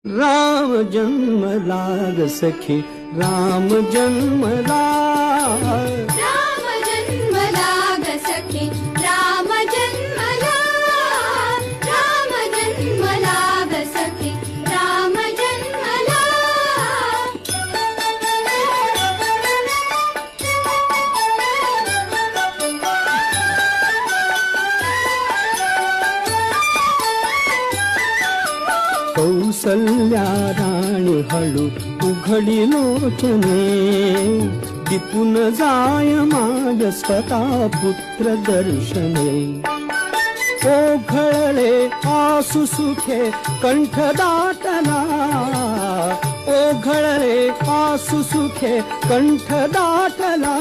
राम जन्मला ग सखी, राम जन्मला. राम जन्मला ग सखी, राम जन्मला. राम जन्मला ग सखी, राम जन्मला. कौसल्या राणी हळू उघडी लोचने, दिपून जाय माझ स्वतः पुत्र दर्शने. ओघळले आसु सुखे कंठ दाटला, ओघळले आसु सुखे कंठ दाटला.